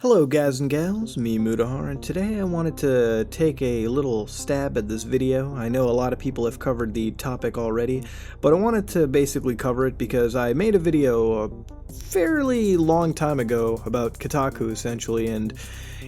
Hello guys and gals, me Mudahar, and today I wanted to take a little stab at this video. I know a lot of people have covered the topic already, but I wanted to basically cover it because I made a video a fairly long time ago about Kotaku essentially, and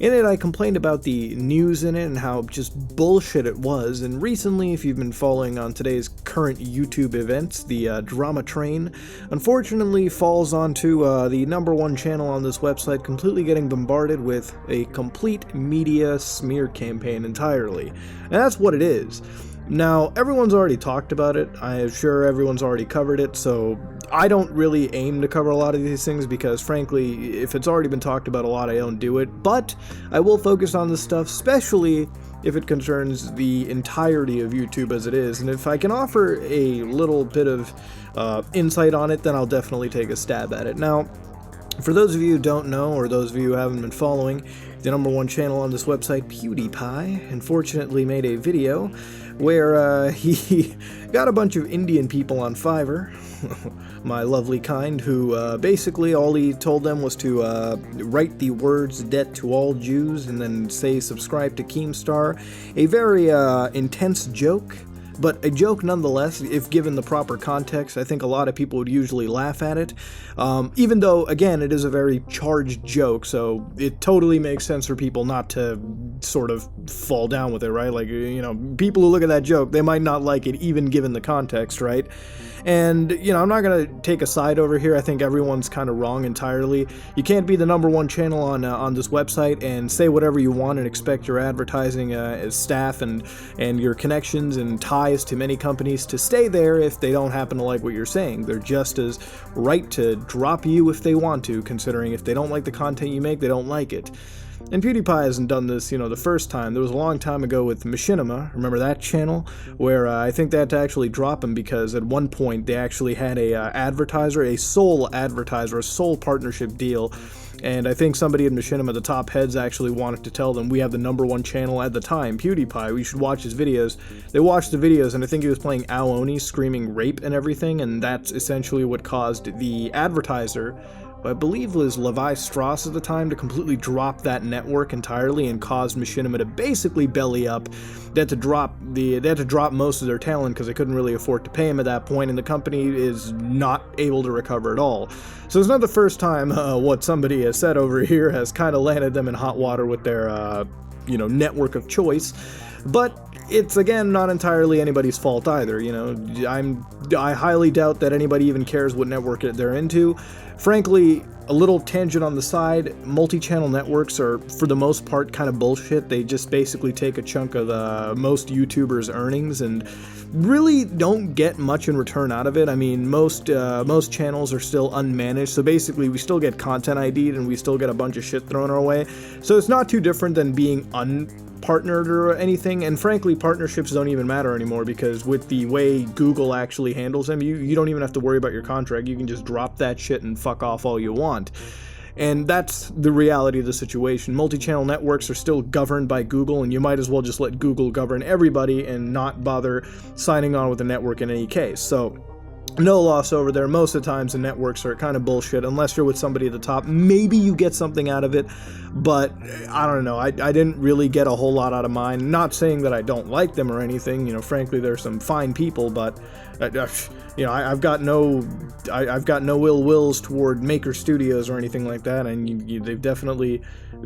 in it I complained about the news in it and how just bullshit it was. And recently, if you've been following on today's current YouTube events, the drama train unfortunately falls onto the #1 channel on this website, completely getting bombarded with a complete media smear campaign entirely. And that's what it is. Now, everyone's already talked about it. I'm sure everyone's already covered it, so I don't really aim to cover a lot of these things because, frankly, if it's already been talked about a lot, I don't do it. But I will focus on this stuff, especially if it concerns the entirety of YouTube as it is. And if I can offer a little bit of insight on it, then I'll definitely take a stab at it. Now, for those of you who don't know, or those of you who haven't been following, the #1 channel on this website, PewDiePie, unfortunately made a video where he got a bunch of Indian people on Fiverr, my lovely kind, who basically all he told them was to write the words "debt to all Jews" and then say subscribe to Keemstar. A very intense joke, but a joke nonetheless. If given the proper context, I think a lot of people would usually laugh at it, even though, again, it is a very charged joke, so it totally makes sense for people not to sort of fall down with it, right? Like, you know, people who look at that joke, they might not like it even given the context, right? And, you know, I'm not going to take a side over here. I think everyone's kind of wrong entirely. You can't be the #1 channel on this website and say whatever you want and expect your advertising staff and your connections and ties to many companies to stay there if they don't happen to like what you're saying. They're just as right to drop you if they want to, considering if they don't like the content you make, they don't like it. And PewDiePie hasn't done this, you know, the first time. There was a long time ago with Machinima, remember that channel? Where I think they had to actually drop him because at one point they actually had a sole partnership deal. And I think somebody in Machinima, the top heads, actually wanted to tell them, we have the #1 channel at the time, PewDiePie, we should watch his videos. They watched the videos, and I think he was playing Aoni, screaming rape and everything, and that's essentially what caused the advertiser, I believe was Levi Strauss at the time, to completely drop that network entirely and caused Machinima to basically belly up. They had to drop most of their talent because they couldn't really afford to pay him at that point, and the company is not able to recover at all. So it's not the first time what somebody has said over here has kind of landed them in hot water with their network of choice. But it's, again, not entirely anybody's fault either. You know, I highly doubt that anybody even cares what network they're into. Frankly, a little tangent on the side, multi-channel networks are, for the most part, kind of bullshit. They just basically take a chunk of most YouTubers' earnings and really don't get much in return out of it. I mean, most channels are still unmanaged, so basically we still get content ID'd and we still get a bunch of shit thrown our way. So it's not too different than being partnered or anything, and frankly partnerships don't even matter anymore because with the way Google actually handles them, you don't even have to worry about your contract. You can just drop that shit and fuck off all you want. And that's the reality of the situation. Multi-channel networks are still governed by Google, and you might as well just let Google govern everybody and not bother signing on with a network in any case. So no loss over there. Most of the times the networks are kind of bullshit unless you're with somebody at the top. Maybe you get something out of it, but I don't know. I didn't really get a whole lot out of mine. Not saying that I don't like them or anything. You know, frankly, they're some fine people, but you know, I've got no ill wills toward Maker Studios or anything like that, and they've definitely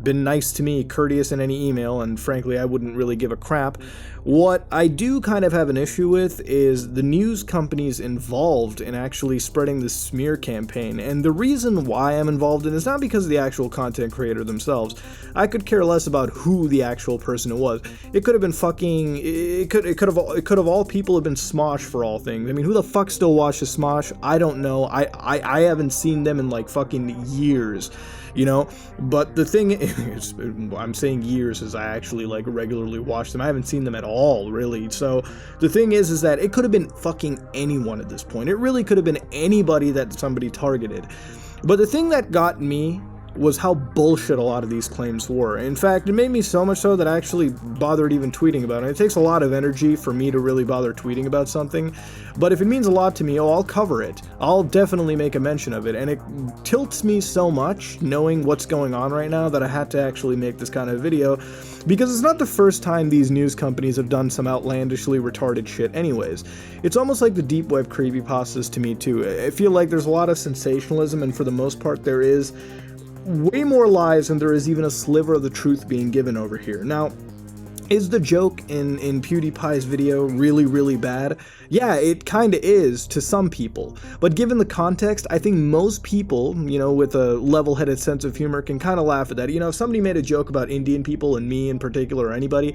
been nice to me, courteous in any email, and frankly, I wouldn't really give a crap. What I do kind of have an issue with is the news companies involved in actually spreading this smear campaign, and the reason why I'm involved in it is not because of the actual content creator themselves. I could care less about who the actual person it was. It could have been fucking, it could have all people have been Smosh for all things. I mean, who the fuck still watches Smosh? I don't know. I haven't seen them in like fucking years. You know, but the thing is, I'm saying years as I actually like regularly watch them. I haven't seen them at all, really. So the thing is that it could have been fucking anyone at this point. It really could have been anybody that somebody targeted. But the thing that got me was how bullshit a lot of these claims were. In fact, it made me so much so that I actually bothered even tweeting about it. It takes a lot of energy for me to really bother tweeting about something, but if it means a lot to me, oh, I'll cover it. I'll definitely make a mention of it, and it tilts me so much knowing what's going on right now that I had to actually make this kind of video, because it's not the first time these news companies have done some outlandishly retarded shit anyways. It's almost like the deep web creepypastas to me too. I feel like there's a lot of sensationalism, and for the most part there is way more lies than there is even a sliver of the truth being given over here. Now, is the joke in PewDiePie's video really, really bad? Yeah, it kinda is to some people, but given the context, I think most people, you know, with a level-headed sense of humor can kinda laugh at that. You know, if somebody made a joke about Indian people, and me in particular, or anybody,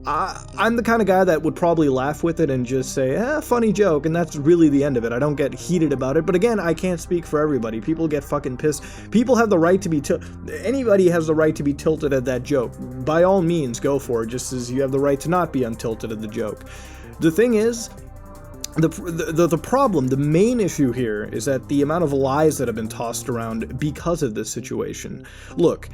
I'm the kind of guy that would probably laugh with it and just say, funny joke, and that's really the end of it. I don't get heated about it, but again, I can't speak for everybody. People get fucking pissed. People have the right to be anybody has the right to be tilted at that joke. By all means, go for it, just as you have the right to not be untilted at the joke. The thing is, the problem, the main issue here is that the amount of lies that have been tossed around because of this situation. Look,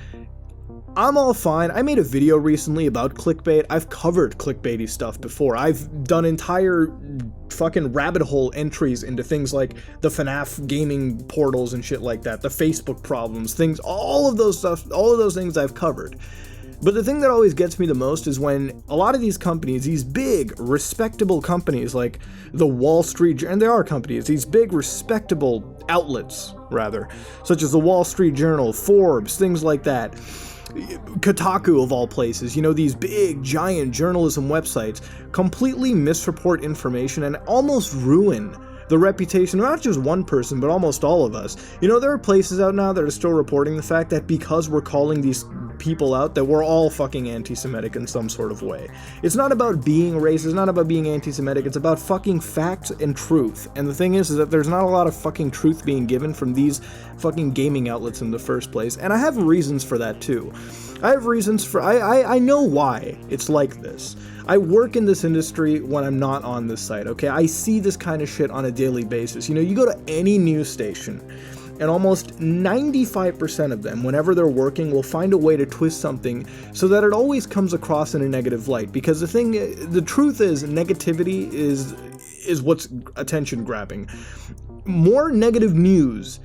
I'm all fine. I made a video recently about clickbait. I've covered clickbaity stuff before. I've done entire fucking rabbit hole entries into things like the FNAF gaming portals and shit like that, the Facebook problems, things, all of those things I've covered. But the thing that always gets me the most is when a lot of these companies, these big, respectable companies like the Wall Street, and there are companies, these big, respectable outlets, rather, such as the Wall Street Journal, Forbes, things like that, Kotaku of all places, you know, these big, giant journalism websites completely misreport information and almost ruin the reputation of not just one person, but almost all of us. You know, there are places out now that are still reporting the fact that because we're calling these people out, that we're all fucking anti-Semitic in some sort of way. It's not about being racist, it's not about being anti-Semitic, it's about fucking facts and truth. And the thing is that there's not a lot of fucking truth being given from these fucking gaming outlets in the first place. And I have reasons for that too. I have reasons for, I know why it's like this. I work in this industry when I'm not on this site, okay? I see this kind of shit on a daily basis. You know, you go to any news station, and almost 95% of them, whenever they're working, will find a way to twist something so that it always comes across in a negative light. Because the truth is, negativity is what's attention grabbing. More negative news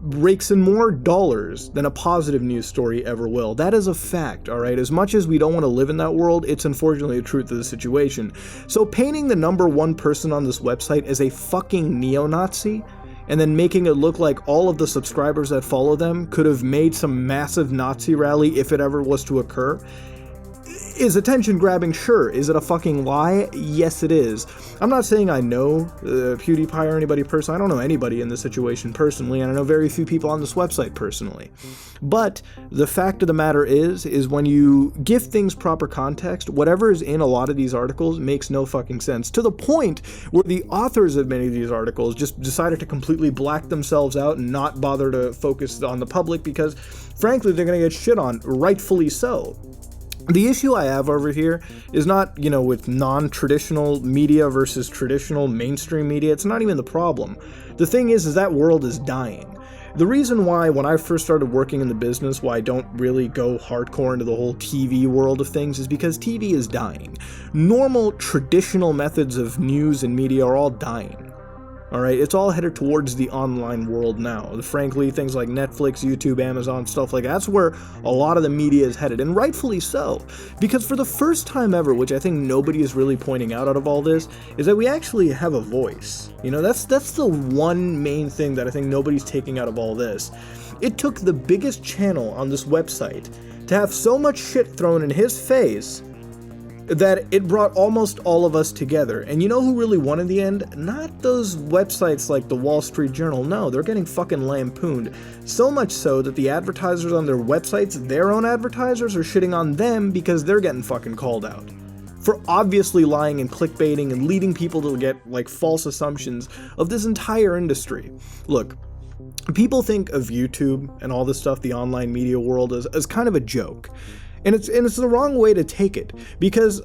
rakes in more dollars than a positive news story ever will. That is a fact, alright? As much as we don't want to live in that world, it's unfortunately the truth of the situation. So painting the number one person on this website as a fucking neo-Nazi, and then making it look like all of the subscribers that follow them could have made some massive Nazi rally if it ever was to occur, is attention grabbing, sure. Is it a fucking lie? Yes, it is. I'm not saying I know PewDiePie or anybody personally. I don't know anybody in this situation personally, and I know very few people on this website personally. But the fact of the matter is when you give things proper context, whatever is in a lot of these articles makes no fucking sense, to the point where the authors of many of these articles just decided to completely black themselves out and not bother to focus on the public because, frankly, they're going to get shit on, rightfully so. The issue I have over here is not, you know, with non-traditional media versus traditional mainstream media. It's not even the problem. The thing is that world is dying. The reason why, when I first started working in the business, why I don't really go hardcore into the whole TV world of things is because TV is dying. Normal, traditional methods of news and media are all dying. Alright, it's all headed towards the online world now. Frankly, things like Netflix, YouTube, Amazon, stuff like that, that's where a lot of the media is headed, and rightfully so. Because for the first time ever, which I think nobody is really pointing out of all this, is that we actually have a voice. You know, that's the one main thing that I think nobody's taking out of all this. It took the biggest channel on this website to have so much shit thrown in his face that it brought almost all of us together. And you know who really won in the end? Not those websites like the Wall Street Journal. No, they're getting fucking lampooned. So much so that the advertisers on their websites, their own advertisers, are shitting on them because they're getting fucking called out for obviously lying and clickbaiting and leading people to get like false assumptions of this entire industry. Look, people think of YouTube and all this stuff, the online media world, as kind of a joke. And it's the wrong way to take it, because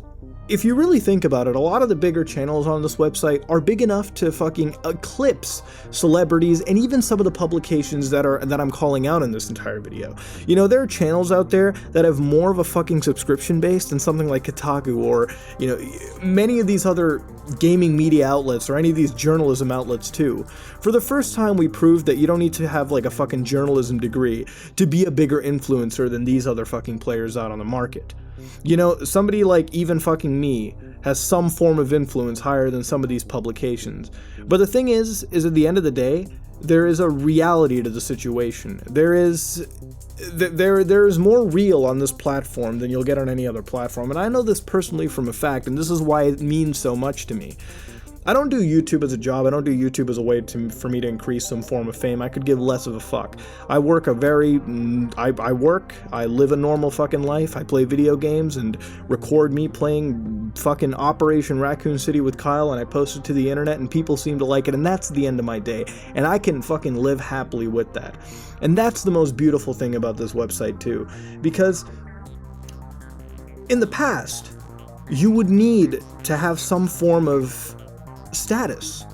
if you really think about it, a lot of the bigger channels on this website are big enough to fucking eclipse celebrities and even some of the publications that I'm calling out in this entire video. You know, there are channels out there that have more of a fucking subscription base than something like Kotaku or, you know, many of these other gaming media outlets or any of these journalism outlets too. For the first time, we proved that you don't need to have like a fucking journalism degree to be a bigger influencer than these other fucking players out on the market. You know, somebody like even fucking me has some form of influence higher than some of these publications. But the thing is at the end of the day, there is a reality to the situation. There is more real on this platform than you'll get on any other platform. And I know this personally from a fact, and this is why it means so much to me. I don't do YouTube as a job. I don't do YouTube as a way for me to increase some form of fame. I could give less of a fuck. I live a normal fucking life. I play video games and record me playing fucking Operation Raccoon City with Kyle, and I post it to the internet, and people seem to like it, and that's the end of my day. And I can fucking live happily with that. And that's the most beautiful thing about this website too, because in the past, you would need to have some form of status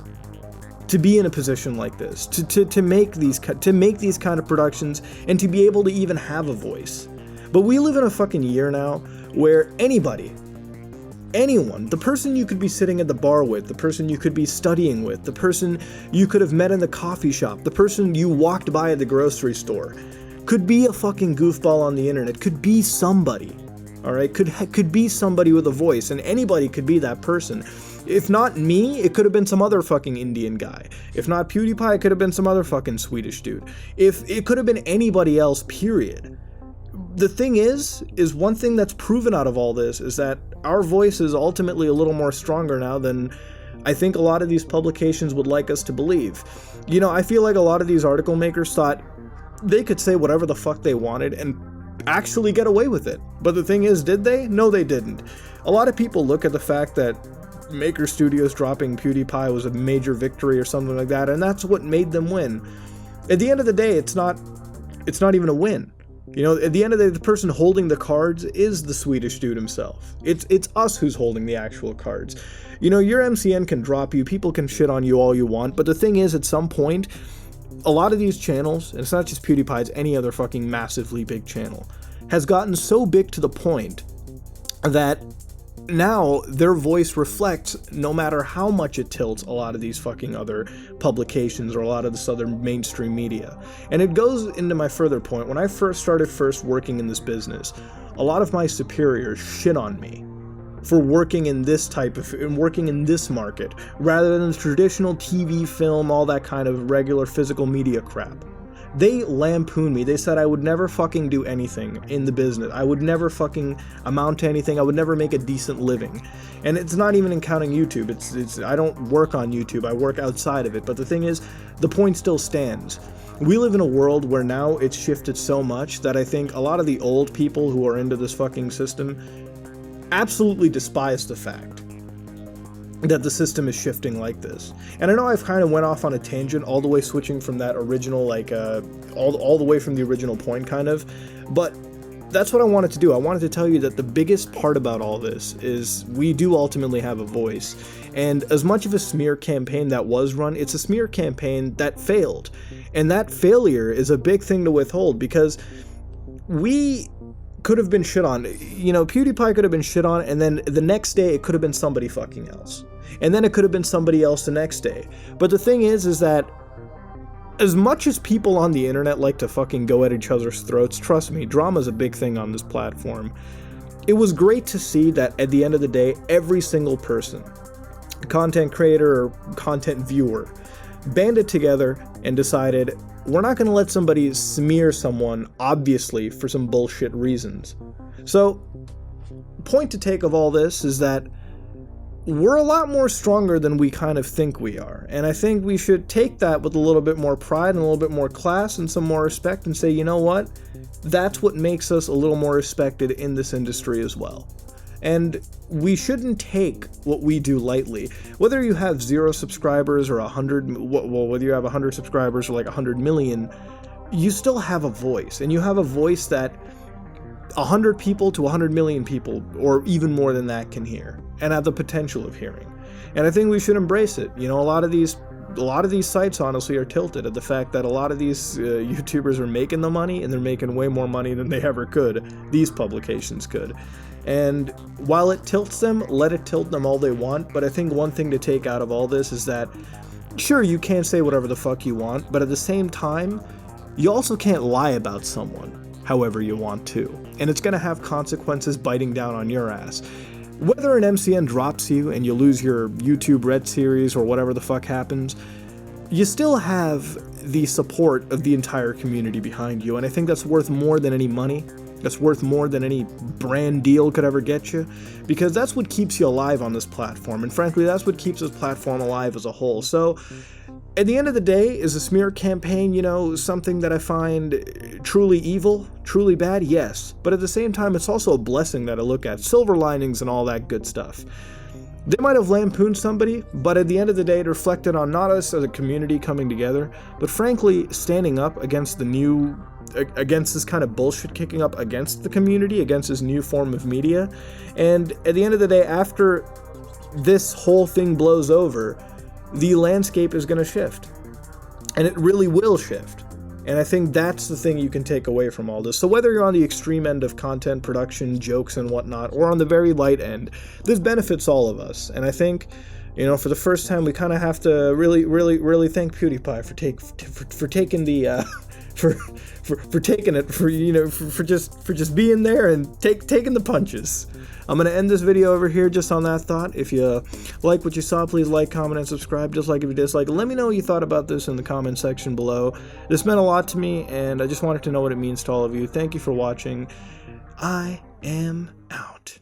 to be in a position like this, to make these kind of productions, and to be able to even have a voice. But we live in a fucking year now where anyone, the person you could be sitting at the bar with, the person you could be studying with, the person you could have met in the coffee shop, the person you walked by at the grocery store, could be a fucking goofball on the internet, could be somebody, alright? Could be somebody with a voice, and anybody could be that person. If not me, it could have been some other fucking Indian guy. If not PewDiePie, it could have been some other fucking Swedish dude. If it could have been anybody else, period. The thing is one thing that's proven out of all this is that our voice is ultimately a little more stronger now than I think a lot of these publications would like us to believe. You know, I feel like a lot of these article makers thought they could say whatever the fuck they wanted and actually get away with it. But the thing is, did they? No, they didn't. A lot of people look at the fact that Maker Studios dropping PewDiePie was a major victory or something like that, and that's what made them win. At the end of the day, it's not even a win. You know, at the end of the day, the person holding the cards is the Swedish dude himself. It's us who's holding the actual cards. You know, your MCN can drop you, people can shit on you all you want, but the thing is, at some point, a lot of these channels, and it's not just PewDiePie, it's any other fucking massively big channel, has gotten so big to the point that now their voice reflects, no matter how much it tilts a lot of these fucking other publications or a lot of this other mainstream media. And it goes into my further point. When I started working in this business, a lot of my superiors shit on me for working in this market rather than the traditional TV, film, all that kind of regular physical media crap. They lampooned me. They said I would never fucking do anything in the business. I would never fucking amount to anything. I would never make a decent living. And it's not even in counting YouTube. I don't work on YouTube. I work outside of it. But the thing is, the point still stands. We live in a world where now it's shifted so much that I think a lot of the old people who are into this fucking system absolutely despise the fact that the system is shifting like this. And I know I've kind of went off on a tangent, all the way switching from that original, like, all the way from the original point, kind of, but that's what I wanted to do. I wanted to tell you that the biggest part about all this is we do ultimately have a voice, and as much of a smear campaign that was run, it's a smear campaign that failed, and that failure is a big thing to withhold, because we could have been shit on. You know, PewDiePie could have been shit on, and then the next day it could have been somebody fucking else. And then it could have been somebody else the next day. But the thing is that as much as people on the internet like to fucking go at each other's throats, trust me, drama's a big thing on this platform. It was great to see that at the end of the day, every single person, content creator or content viewer, banded together and decided, we're not going to let somebody smear someone, obviously, for some bullshit reasons. So, point to take of all this is that we're a lot more stronger than we kind of think we are. And I think we should take that with a little bit more pride and a little bit more class and some more respect and say, you know what? That's what makes us a little more respected in this industry as well. And we shouldn't take what we do lightly. Whether you have 0 subscribers or 100, well, whether you have 100 subscribers or like 100 million, you still have a voice. And you have a voice that 100 people to 100 million people, or even more than that, can hear and have the potential of hearing. And I think we should embrace it. You know, a lot of these sites honestly are tilted at the fact that a lot of these YouTubers are making the money, and they're making way more money than they ever could. These publications could. And while it tilts them, let it tilt them all they want. But I think one thing to take out of all this is that, sure, you can say whatever the fuck you want, but at the same time, you also can't lie about someone however you want to. And it's going to have consequences biting down on your ass. Whether an MCN drops you and you lose your YouTube Red series or whatever the fuck happens, you still have the support of the entire community behind you. And I think that's worth more than any money. That's worth more than any brand deal could ever get you, because that's what keeps you alive on this platform, and frankly, that's what keeps this platform alive as a whole. So, at the end of the day, is a smear campaign, you know, something that I find truly evil, truly bad? Yes. But at the same time, it's also a blessing that I look at. Silver linings and all that good stuff. They might have lampooned somebody, but at the end of the day, it reflected on not us as a community coming together, but frankly, standing up against against this kind of bullshit, kicking up against the community, against this new form of media. And at the end of the day, after this whole thing blows over, the landscape is going to shift. And it really will shift. And I think that's the thing you can take away from all this. So whether you're on the extreme end of content production, jokes and whatnot, or on the very light end, this benefits all of us. And I think, you know, for the first time, we kind of have to really thank PewDiePie for taking the for taking it, for just being there and taking the punches. I'm going to end this video over here just on that thought. If you like what you saw, please like, comment, and subscribe. Just like if you dislike, let me know what you thought about this in the comment section below. This meant a lot to me, and I just wanted to know what it means to all of you. Thank you for watching. I am out.